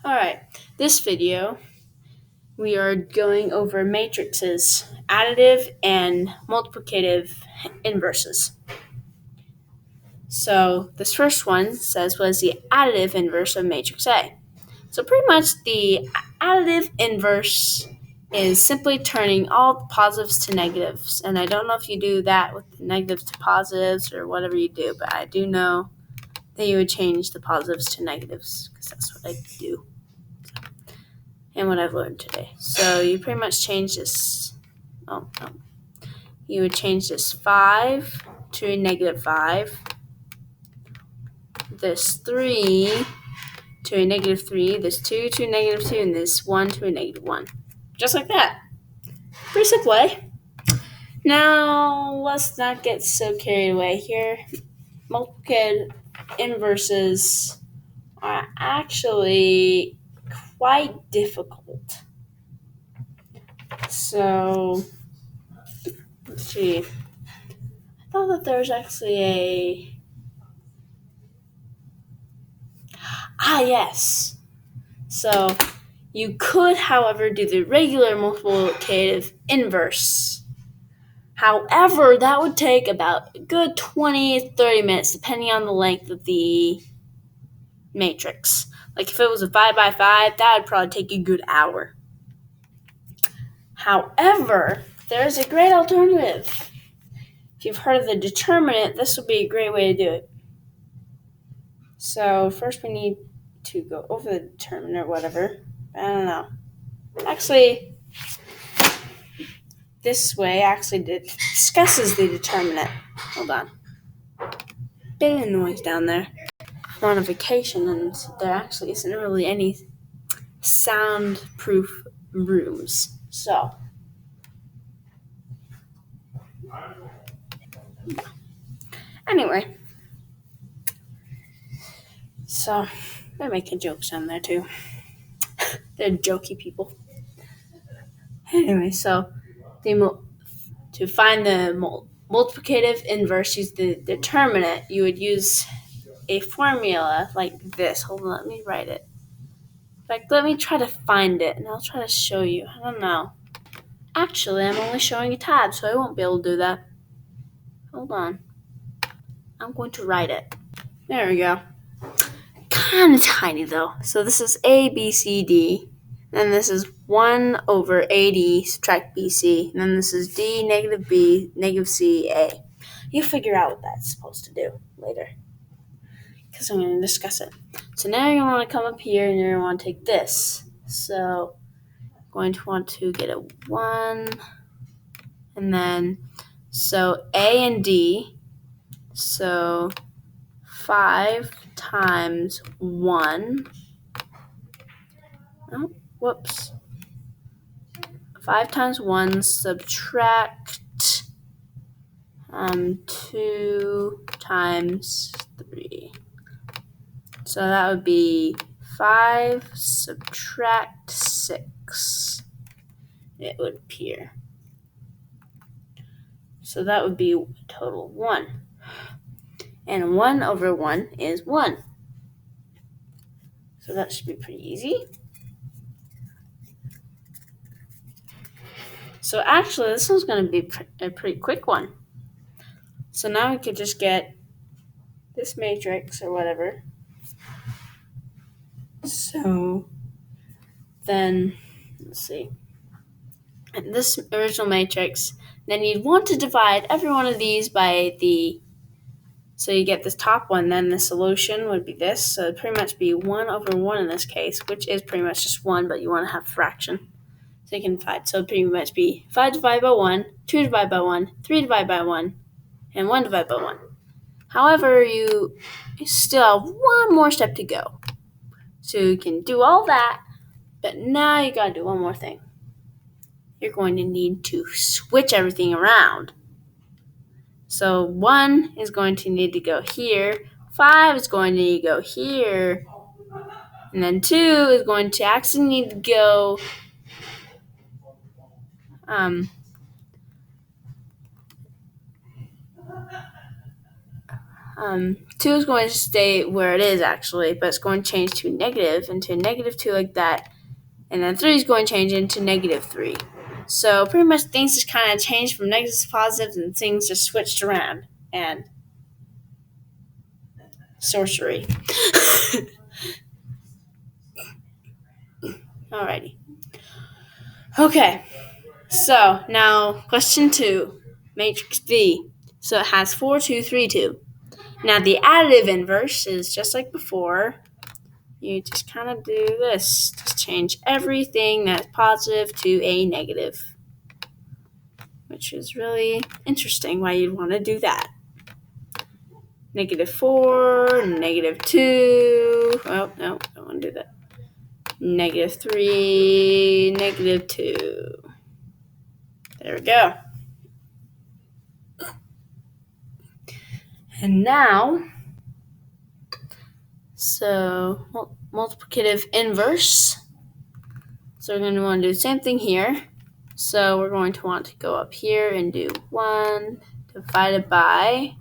Alright, this video we are going over matrices, additive and multiplicative inverses. So this first one says what is the additive inverse of matrix A? So pretty much the additive inverse is simply turning all the positives to negatives. And I don't know if you do that with the negatives to positives or whatever you do, but I do know that you would change the positives to negatives because that's what I do. And what I've learned today. So you pretty much change this. You would change this 5 to a negative 5. This 3 to a negative 3. This 2 to a negative 2. And this 1 to a negative 1. Just like that. Pretty simple, eh? Now, let's not get so carried away here. Multiplicative inverses are actually quite difficult. So, let's see. I thought that there was actually yes. So, you could, however, do the regular multiplicative inverse. However, that would take about a good 20-30 minutes, depending on the length of the matrix. Like if it was a 5 by 5, that would probably take a good hour. However, there's a great alternative. If you've heard of the determinant, this would be a great way to do it. So first we need to go over the determinant or whatever. I don't know. Actually, this way actually discusses the determinant. Hold on. Bit of noise down there. I'm on a vacation and there actually isn't really any soundproof rooms. So, anyway. So, they're making jokes down there too. They're jokey people. Anyway, so to find the multiplicative inverse, use the determinant. You would use a formula like this. Hold on, let me write it. In fact, let me try to find it, and I'll try to show you. I don't know. Actually, I'm only showing a tab, so I won't be able to do that. Hold on. I'm going to write it. There we go. Kind of tiny, though. So this is A, B, C, D. Then this is 1 over AD subtract BC. And then this is D, negative B, negative C, A. You figure out what that's supposed to do later, because I'm going to discuss it. So now you're going to want to come up here and you're going to want to take this. So I'm going to want to get a 1. And then, so A and D. So 5 times 1. Oh, whoops. 5 times 1 subtract 2 times 3. So that would be 5 subtract 6. It would appear. So that would be total 1. And 1 over 1 is 1. So that should be pretty easy. So actually, this one's going to be a pretty quick one. So now we could just get this matrix or whatever. So then, let's see. And this original matrix, then you'd want to divide every one of these by the, so you get this top one, then the solution would be this. So it'd pretty much be 1 over 1 in this case, which is pretty much just 1, but you want to have a fraction. So you can divide. So it'd pretty much be 5 divided by 1, 2 divided by 1, 3 divided by 1, and 1 divided by 1. However, you still have one more step to go. So you can do all that, but now you gotta do one more thing. You're going to need to switch everything around. So 1 is going to need to go here, 5 is going to need to go here, and then 2 is going to actually need to go 2 is going to stay where it is actually, but it's going to change to negative into negative 2 like that. And then 3 is going to change into negative 3. So pretty much things just kind of changed from negatives to positives and things just switched around. And sorcery. Alrighty. Okay. So now question 2. Matrix V. So it has 4, 2, 3, 2. Now the additive inverse is just like before. You just kind of do this. Just change everything that's positive to a negative. Which is really interesting why you'd want to do that. Negative 4, negative 2. Oh, no, I don't want to do that. Negative 3, negative 2. There we go. And now, so multiplicative inverse. So we're going to want to do the same thing here. So we're going to want to go up here and do 1 divided by,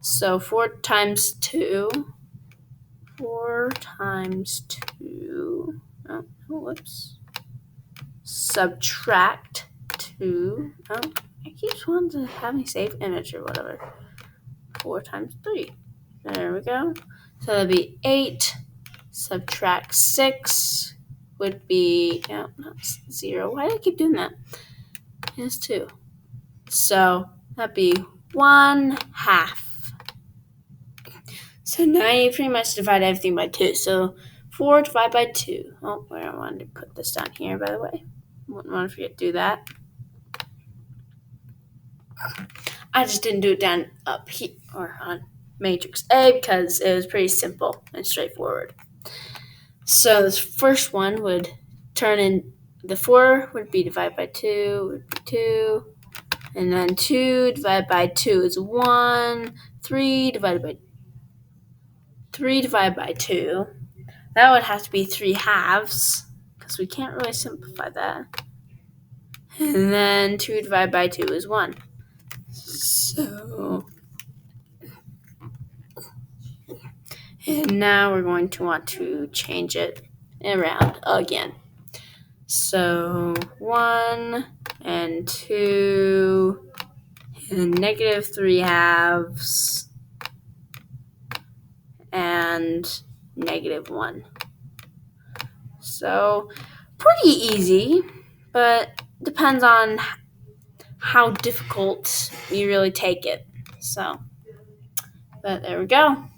so 4 times 2. 4 times 2. Oh, whoops. Subtract 2. Oh, I keep wanting to have me save image or whatever. 4 times 3. There we go. So that'd be 8. Subtract 6 would be, not 0. Why do I keep doing that? It's 2. So that'd be 1/2. So now you pretty much divide everything by 2. So 4 divided by 2. Oh, I wanted to put this down here, by the way. Wouldn't want to forget to do that. I just didn't do it down up here or on matrix A because it was pretty simple and straightforward. So this first one would turn in, the 4 would be divided by 2, would be 2. And then 2 divided by 2 is 1. 3 divided by 2. That would have to be 3/2 because we can't really simplify that. And then 2 divided by 2 is 1. So, and now we're going to want to change it around again. So 1 and 2 and negative 3/2 and negative 1. So pretty easy, but depends on how difficult you really take it. So, but there we go.